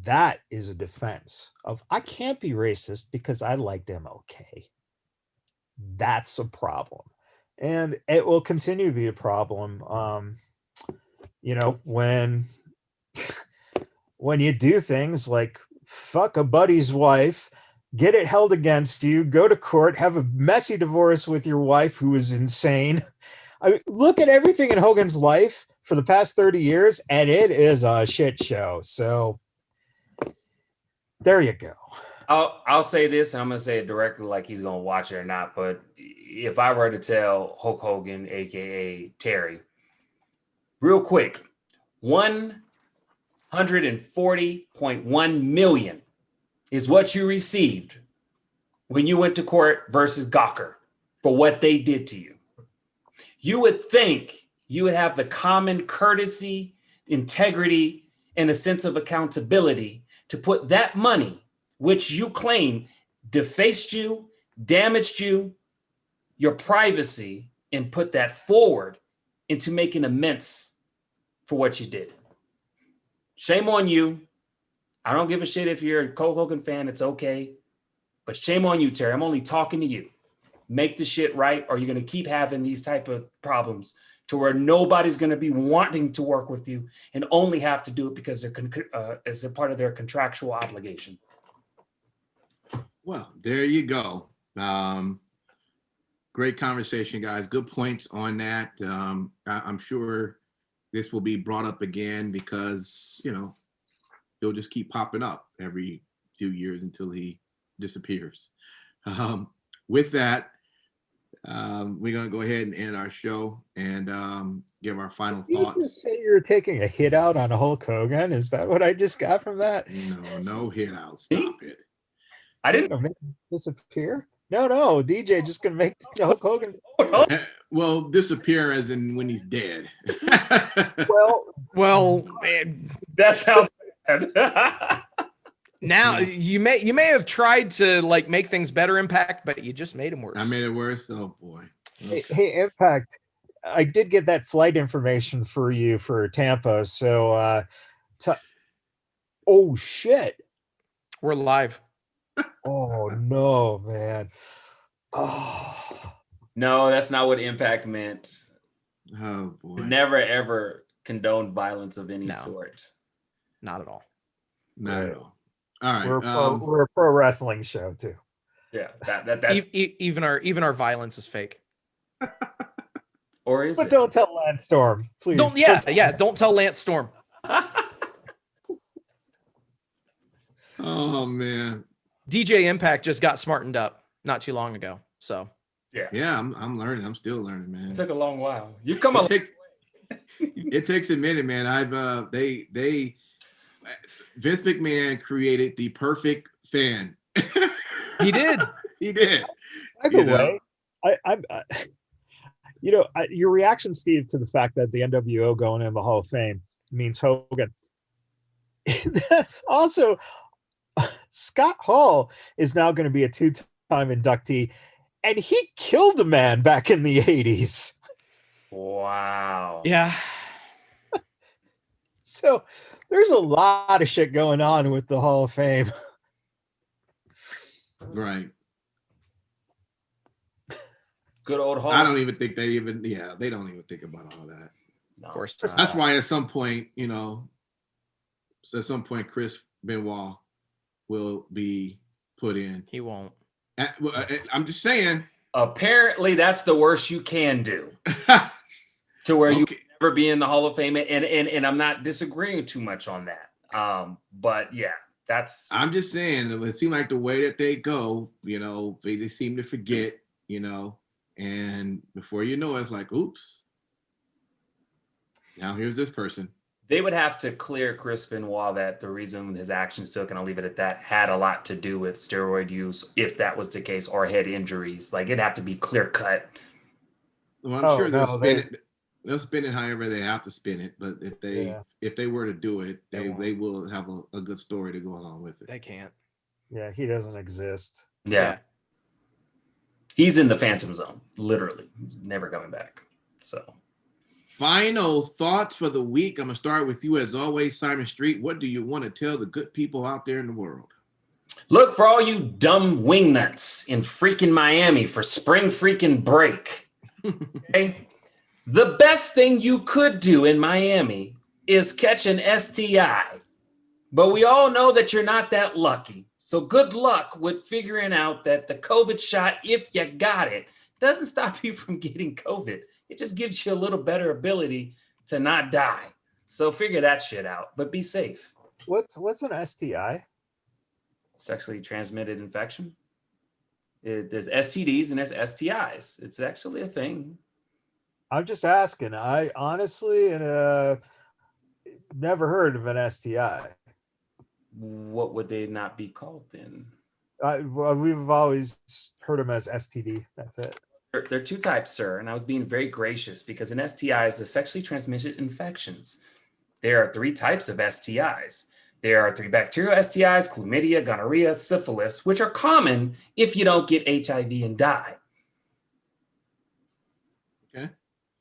B: That is a defense of, I can't be racist because I liked MLK. That's a problem. And it will continue to be a problem. You know, when you do things like fuck a buddy's wife, get it held against you, go to court, have a messy divorce with your wife who is insane. I mean, look at everything in Hogan's life for the past 30 years, and it is a shit show. So there you go.
C: I'll say this, and I'm gonna say it directly, like he's gonna watch it or not. But if I were to tell Hulk Hogan, aka Terry, real quick, 140.1 million is what you received when you went to court versus Gawker for what they did to you. You would think you would have the common courtesy, integrity, and a sense of accountability to put that money, which you claim defaced you, damaged you, your privacy, and put that forward into making amends for what you did. Shame on you. I don't give a shit if you're a Hulk Hogan fan, it's okay. But shame on you, Terry. I'm only talking to you. Make the shit right, or you're going to keep having these type of problems to where nobody's going to be wanting to work with you and only have to do it because they're as a part of their contractual obligation.
A: Well, there you go. Great conversation, guys. Good points on that. I'm sure this will be brought up again because, you know, he'll just keep popping up every few years until he disappears. With that, we're going to go ahead and end our show and give our final thoughts.
B: You just say you're taking a hit out on Hulk Hogan? Is that what I just got from that?
A: No hit out. Stop it.
C: I didn't
B: make him disappear. No, DJ just gonna make Hulk Hogan.
A: Well, disappear as in when he's dead.
B: well,
C: man, that sounds bad.
D: Now you may have tried to like make things better, Impact, but you just made them worse.
A: I made it worse. Oh boy.
B: Okay. Hey, Impact. I did get that flight information for you for Tampa. So, oh shit,
D: we're live.
B: Oh no, man. Oh
C: no, that's not what Impact meant.
A: Oh boy.
C: Never ever condoned violence of any sort.
D: Not at all.
A: Not at all. All right.
B: We're a pro wrestling show too.
C: Yeah, that's
D: even our violence is fake.
C: Or is
B: but
C: it?
B: Don't tell Lance Storm, please.
D: Don't tell Lance Storm.
A: Oh man.
D: DJ Impact just got smartened up not too long ago. So
A: Yeah, I'm learning. I'm still learning, man.
C: It took a long while. You come a
A: It takes a minute, man. Vince McMahon created the perfect fan.
D: he did.
A: He did.
B: By the way, your reaction, Steve, to the fact that the NWO going in the Hall of Fame means Hogan. That's also Scott Hall is now going to be a 2-time inductee, and he killed a man back in the 80s.
C: Wow.
D: Yeah.
B: So there's a lot of shit going on with the Hall of Fame.
A: Right.
C: Good old Hall.
A: I don't even think they don't even think about all that.
C: No,
D: Of course not.
A: That's why at some point, Chris Benoit will be put in.
D: He won't.
A: I'm just saying.
C: Apparently, that's the worst you can do. To where you never be in the Hall of Fame, and I'm not disagreeing too much on that. But yeah, that's.
A: I'm just saying. It seems like the way that they go, they seem to forget, and before you know it, it's like, oops. Now here's this person.
C: They would have to clear Chris Benoit that the reason his actions took, and I'll leave it at that, had a lot to do with steroid use, if that was the case, or head injuries. Like, it'd have to be clear cut.
A: Well, I'm sure they'll spin it. They'll spin it however they have to spin it. But if they were to do it, they will have a good story to go along with it.
D: They can't.
B: Yeah, he doesn't exist.
C: Yeah. He's in the Phantom Zone, literally, never coming back. So.
A: Final thoughts for the week. I'm going to start with you as always, Simon Street. What do you want to tell the good people out there in the world?
C: Look for all you dumb wingnuts in freaking Miami for spring freaking break. Okay? The best thing you could do in Miami is catch an STI. But we all know that you're not that lucky. So good luck with figuring out that the COVID shot, if you got it, doesn't stop you from getting COVID. It just gives you a little better ability to not die. So figure that shit out, but be safe.
B: What's an STI?
C: Sexually transmitted infection. There's STDs and there's STIs. It's actually a thing.
B: I'm just asking. I honestly never heard of an STI.
C: What would they not be called then?
B: We've always heard them as STD. That's it.
C: There are two types, sir, and I was being very gracious because an STI is the sexually transmitted infections. There are 3 types of STIs. There are 3 bacterial STIs, chlamydia, gonorrhea, syphilis, which are common if you don't get HIV and die.
A: Okay.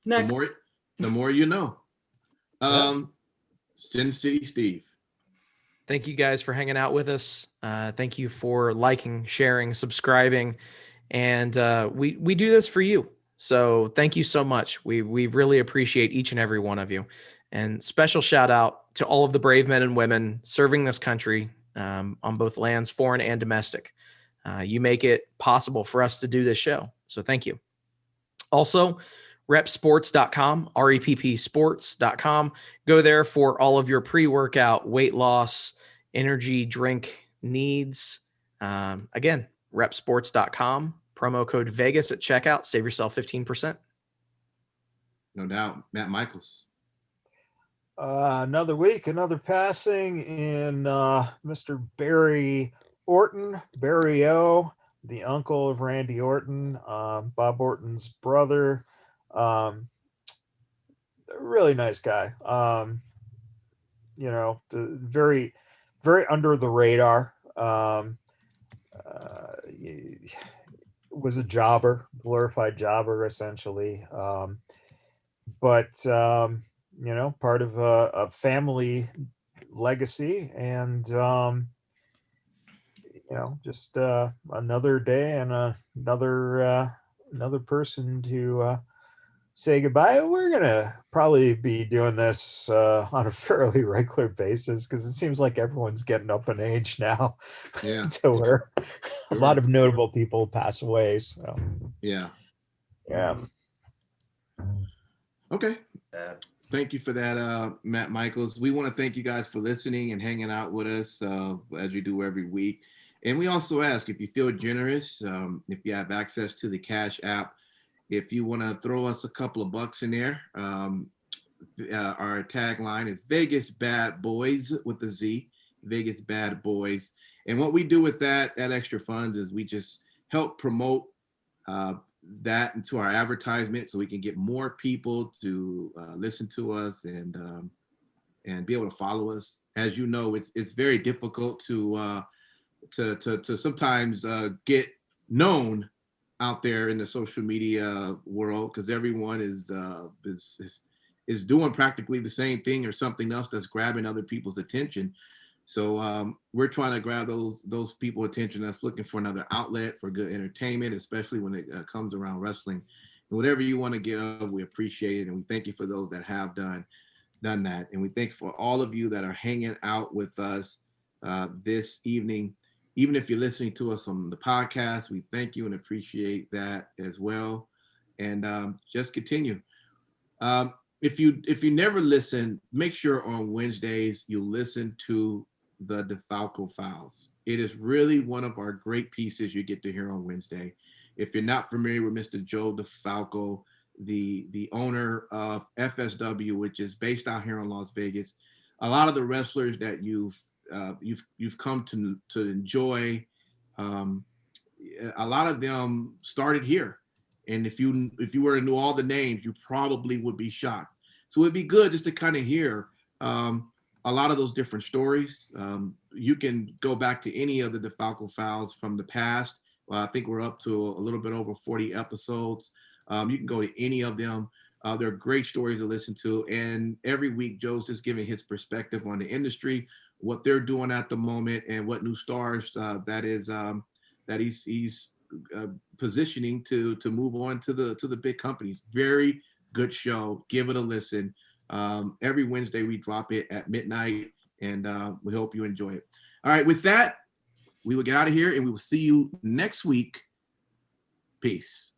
C: Next.
A: The more you know. Sin City Steve.
D: Thank you guys for hanging out with us. Thank you for liking, sharing, subscribing. And we do this for you. So thank you so much. We really appreciate each and every one of you. And special shout out to all of the brave men and women serving this country on both lands, foreign and domestic. You make it possible for us to do this show. So thank you. Also, repsports.com, reppsports.com. Go there for all of your pre-workout, weight loss, energy drink needs. Again, repsports.com, promo code Vegas at checkout. Save yourself 15%.
A: No doubt. Matt Michaels.
B: Another week, another passing in Mr. Barry Orton, Barry O, the uncle of Randy Orton, Bob Orton's brother. Really nice guy. Very, very under the radar. Was a jobber, glorified jobber, essentially. But part of a family legacy, and just another day and another person to say goodbye. We're gonna probably be doing this on a fairly regular basis because it seems like everyone's getting up in age now.
A: Yeah.
B: So where a lot of notable people pass away. So
A: yeah. Okay. Thank you for that, Matt Michaels. We want to thank you guys for listening and hanging out with us as you do every week. And we also ask if you feel generous, if you have access to the Cash App, if you want to throw us a couple of bucks in there. Our tagline is Vegas Bad Boys with a Z, Vegas Bad Boys. And what we do with that extra funds is we just help promote that into our advertisement so we can get more people to listen to us and be able to follow us. As you know, it's very difficult to sometimes get known out there in the social media world because everyone is doing practically the same thing or something else that's grabbing other people's attention. So we're trying to grab those people attention that's looking for another outlet for good entertainment, especially when it comes around wrestling. And whatever you want to give, we appreciate it, and we thank you for those that have done that, and we thank you for all of you that are hanging out with us this evening. Even if you're listening to us on the podcast, we thank you and appreciate that as well. And just continue. If you never listen, make sure on Wednesdays you listen to the DeFalco Files. It is really one of our great pieces you get to hear on Wednesday. If you're not familiar with Mr. Joe DeFalco, the owner of FSW, which is based out here in Las Vegas, a lot of the wrestlers that you've come to enjoy, a lot of them started here. And if you were to know all the names, you probably would be shocked. So it'd be good just to kind of hear a lot of those different stories. You can go back to any of the DeFalco Files from the past. I think we're up to a little bit over 40 episodes. You can go to any of them. They're great stories to listen to. And every week, Joe's just giving his perspective on the industry, what they're doing at the moment, and what new stars that he's positioning to move on to the big companies. Very good show. Give it a listen. Every Wednesday we drop it at midnight, and we hope you enjoy it. All right, with that, we will get out of here, and we will see you next week. Peace.